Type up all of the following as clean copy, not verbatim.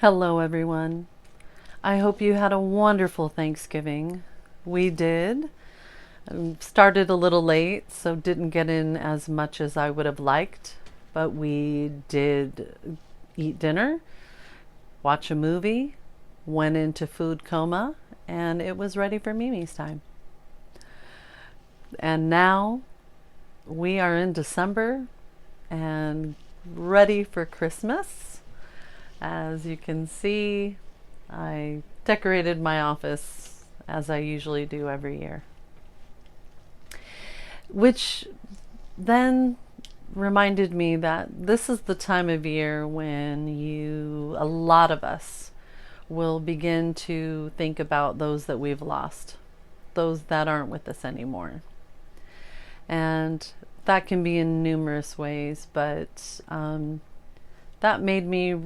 Hello, everyone. I hope you had a wonderful Thanksgiving. We did. Started a little late, so didn't get in as much as I would have liked, but we did eat dinner, watch a movie, went into food coma, and it was ready for Mimi's time. And now we are in December and ready for Christmas. As you can see, I decorated my office as I usually do every year. Which then reminded me that this is the time of year when a lot of us, will begin to think about those that we've lost, those that aren't with us anymore. And that can be in numerous ways, but that made me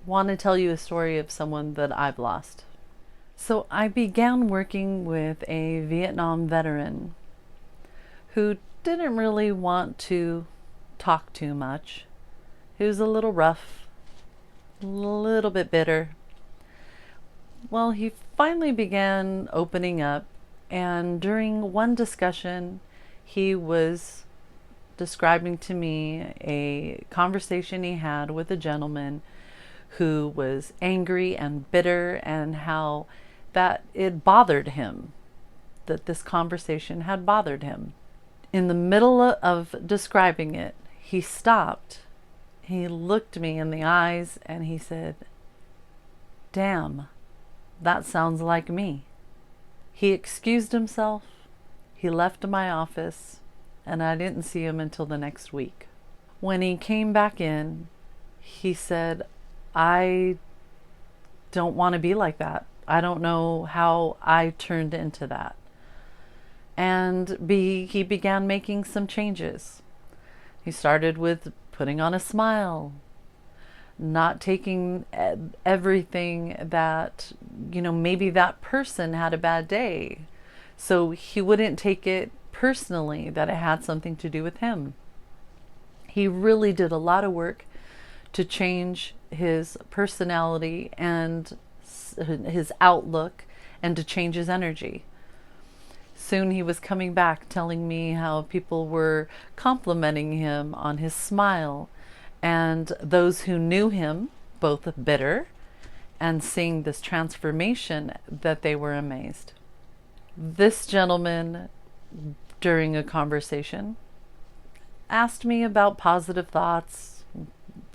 want to tell you a story of someone that I've lost. So I began working with a Vietnam veteran who didn't really want to talk too much. He was a little rough, a little bit bitter. Well, he finally began opening up, and during one discussion, he was describing to me a conversation he had with a gentleman who was angry and bitter, and how that it bothered him, that this conversation had bothered him. In the middle of describing it, he stopped. He looked me in the eyes and he said, "Damn, that sounds like me." He excused himself. He left my office, and I didn't see him until the next week. When he came back in, he said, "I don't want to be like that. I don't know how I turned into that." And he began making some changes. He started with putting on a smile, not taking everything that, maybe that person had a bad day. So he wouldn't take it personally that it had something to do with him. He really did a lot of work to change his personality and his outlook, and to change his energy. Soon he was coming back telling me how people were complimenting him on his smile, and those who knew him, both bitter and seeing this transformation, that they were amazed. This gentleman, during a conversation, asked me about positive thoughts,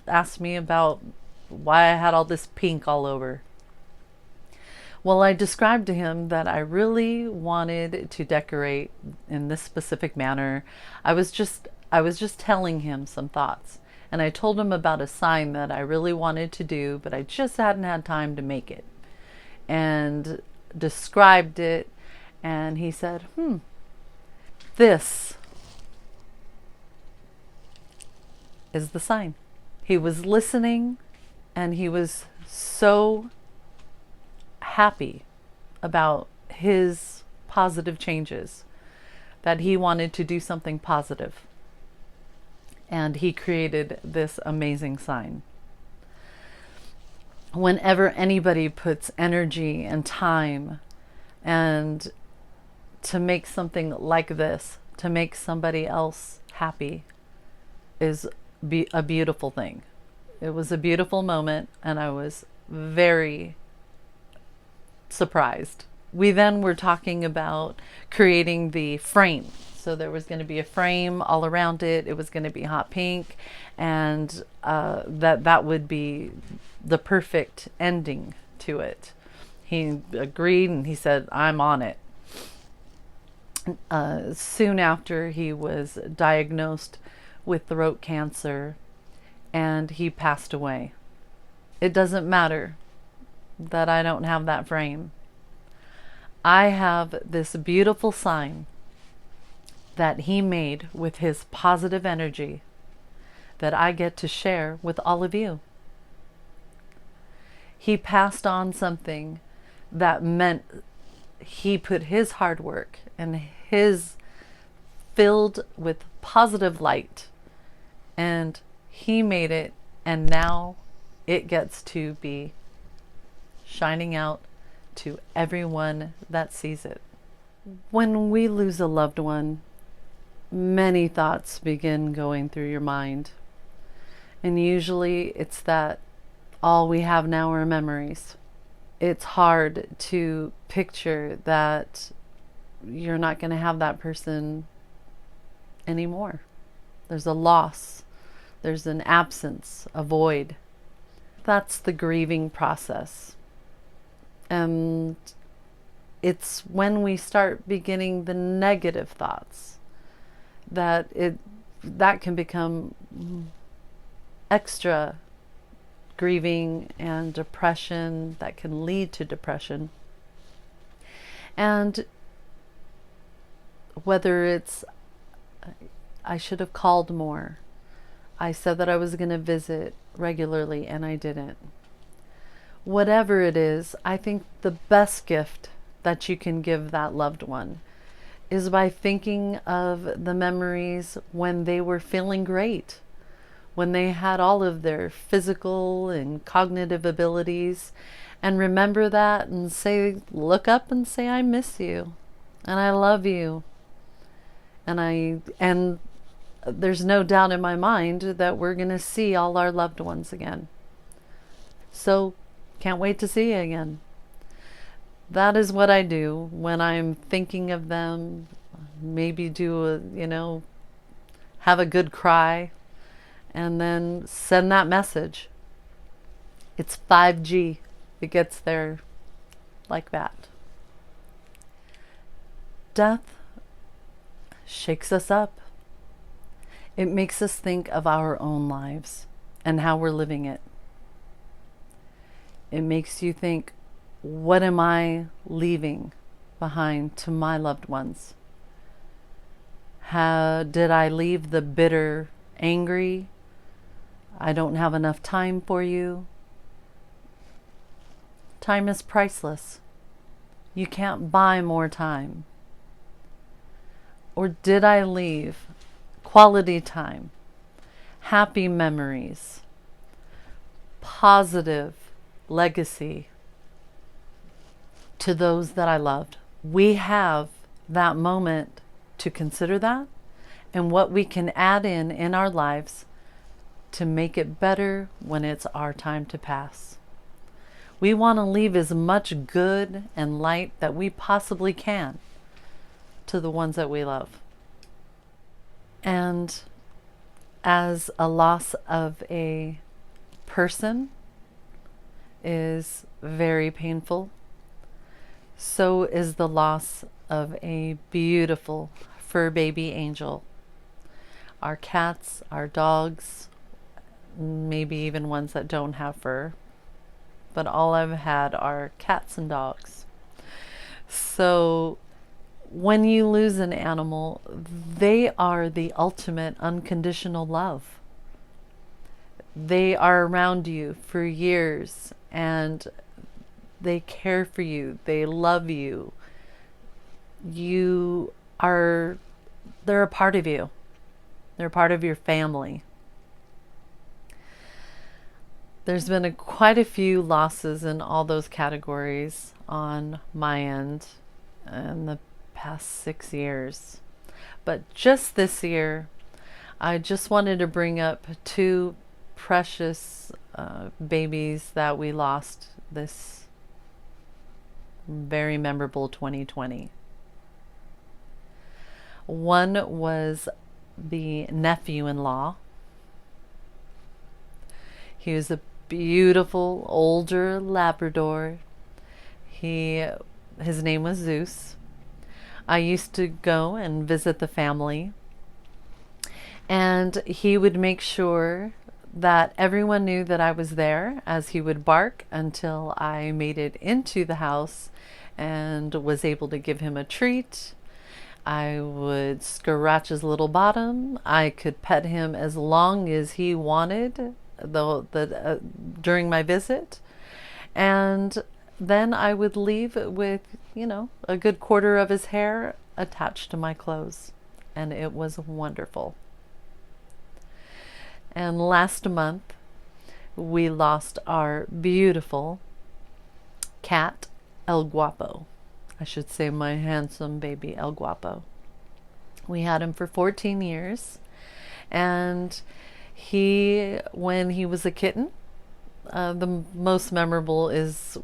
asked me about why I had all this pink all over. Well, I described to him that I really wanted to decorate in this specific manner. I was just telling him some thoughts. And I told him about a sign that I really wanted to do, but I just hadn't had time to make it. And described it, and he said, "This is the sign." He was listening, and he was so happy about his positive changes that he wanted to do something positive. And he created this amazing sign. Whenever anybody puts energy and time and to make something like this, to make somebody else happy, is a beautiful thing. It was a beautiful moment, and I was very surprised. We then were talking about creating the frame. So there was going to be a frame all around it. It was going to be hot pink, and that would be the perfect ending to it. He agreed, and he said, "I'm on it." Soon after, he was diagnosed with throat cancer, and he passed away. It doesn't matter that I don't have that frame. I have this beautiful sign that he made with his positive energy that I get to share with all of you. He passed on something that meant he put his hard work and his filled with positive light, and he made it, and now it gets to be shining out to everyone that sees it. When we lose a loved one, many thoughts begin going through your mind. And usually it's that all we have now are memories. It's hard to picture that you're not going to have that person anymore. There's a loss. There's an absence, a void. That's the grieving process. And it's when we start beginning the negative thoughts that can become extra grieving and depression, that can lead to depression. And whether it's, I should have called more, I said that I was going to visit regularly and I didn't. Whatever it is, I think the best gift that you can give that loved one is by thinking of the memories when they were feeling great, when they had all of their physical and cognitive abilities, and remember that and say, look up and say, I miss you and I love you. And there's no doubt in my mind that we're going to see all our loved ones again. So can't wait to see you again. That is what I do when I'm thinking of them. Maybe have a good cry and then send that message. It's 5G. It gets there like that. Death shakes us up. It makes us think of our own lives and how we're living it. It makes you think, what am I leaving behind to my loved ones? Did I leave the bitter, angry? I don't have enough time for you. Time is priceless. You can't buy more time. Or did I leave quality time, happy memories, positive legacy to those that I loved? We have that moment to consider that and what we can add in our lives to make it better when it's our time to pass. We want to leave as much good and light that we possibly can to the ones that we love. And as a loss of a person is very painful, so is the loss of a beautiful fur baby angel. Our cats, our dogs, maybe even ones that don't have fur, but all I've had are cats and dogs. So when you lose an animal, they are the ultimate unconditional love. They are around you for years and they care for you. They love you. They're a part of you. They're part of your family. There's been quite a few losses in all those categories on my end in the past 6 years. But just this year, I just wanted to bring up two precious babies that we lost this very memorable 2020. One was the nephew-in-law. He was a beautiful older Labrador. His name was Zeus. I used to go and visit the family, and he would make sure that everyone knew that I was there, as he would bark until I made it into the house and was able to give him a treat. I would scratch his little bottom. I could pet him as long as he wanted during my visit. And then I would leave with, a good quarter of his hair attached to my clothes. And it was wonderful. And last month, we lost our beautiful cat, El Guapo. I should say my handsome baby, El Guapo. We had him for 14 years, and when he was a kitten, the most memorable is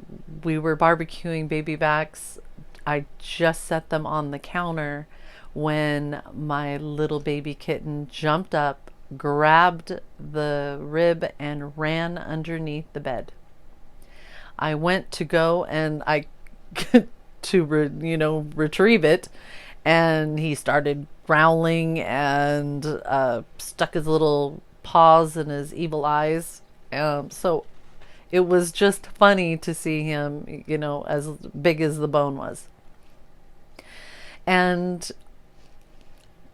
we were barbecuing baby backs. I just set them on the counter when my little baby kitten jumped up, grabbed the rib, and ran underneath the bed. I went to go and retrieve it, and he started growling and stuck his little paws in his evil eyes. So it was just funny to see him, as big as the bone was. And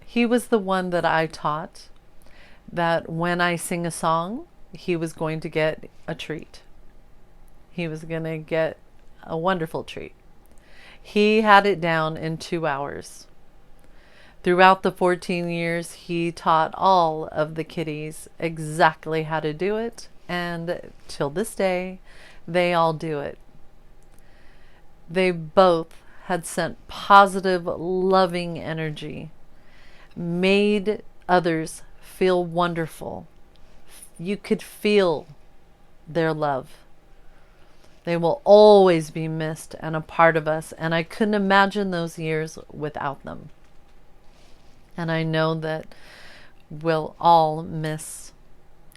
he was the one that I taught that when I sing a song, he was going to get a treat. He was going to get a wonderful treat. He had it down in 2 hours. Throughout the 14 years, he taught all of the kitties exactly how to do it. And till this day, they all do it. They both had sent positive, loving energy, made others feel wonderful. You could feel their love. They will always be missed and a part of us, and I couldn't imagine those years without them. And I know that we'll all miss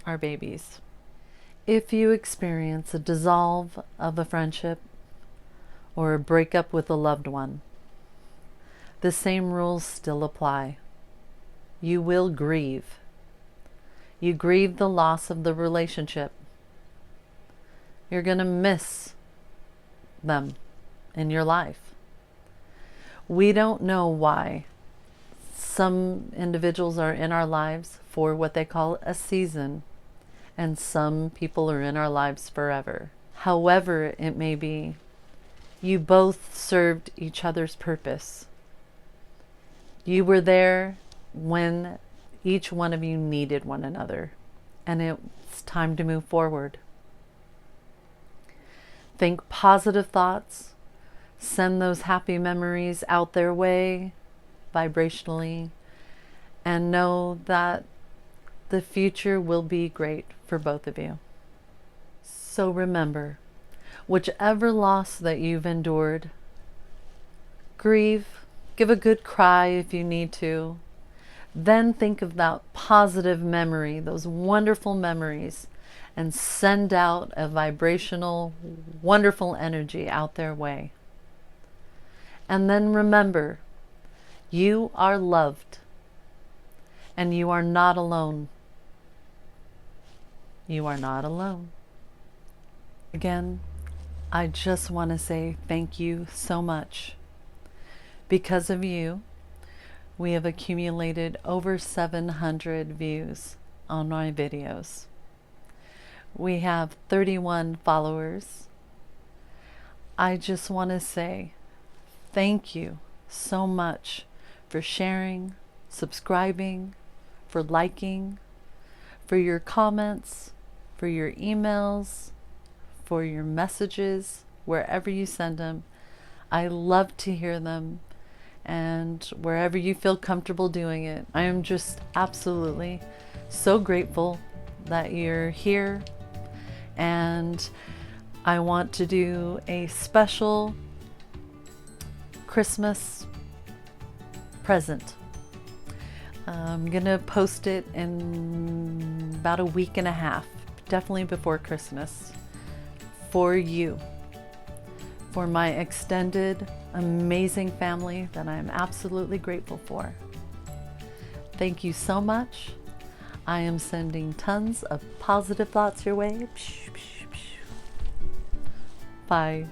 our babies. If you experience a dissolve of a friendship or a breakup with a loved one, the same rules still apply. You will grieve. You grieve the loss of the relationship. You're going to miss them in your life. We don't know why some individuals are in our lives for what they call a season, and some people are in our lives forever. However it may be, you both served each other's purpose. You were there when each one of you needed one another, and it's time to move forward. Think positive thoughts, send those happy memories out their way vibrationally, and know that the future will be great for both of you. So remember, whichever loss that you've endured, grieve, give a good cry if you need to, then think of that positive memory, those wonderful memories, and send out a vibrational, wonderful energy out their way. And then remember, you are loved, and you are not alone. You are not alone. Again, I just want to say thank you so much. Because of you, we have accumulated over 700 views on my videos. We have 31 followers. I just want to say thank you so much for sharing, subscribing, for liking, for your comments, for your emails, for your messages, wherever you send them. I love to hear them, and wherever you feel comfortable doing it. I am just absolutely so grateful that you're here, and I want to do a special Christmas present. I'm gonna post it in about a week and a half, definitely before Christmas, for you, for my extended, amazing family that I'm absolutely grateful for. Thank you so much. I am sending tons of positive thoughts your way. Bye.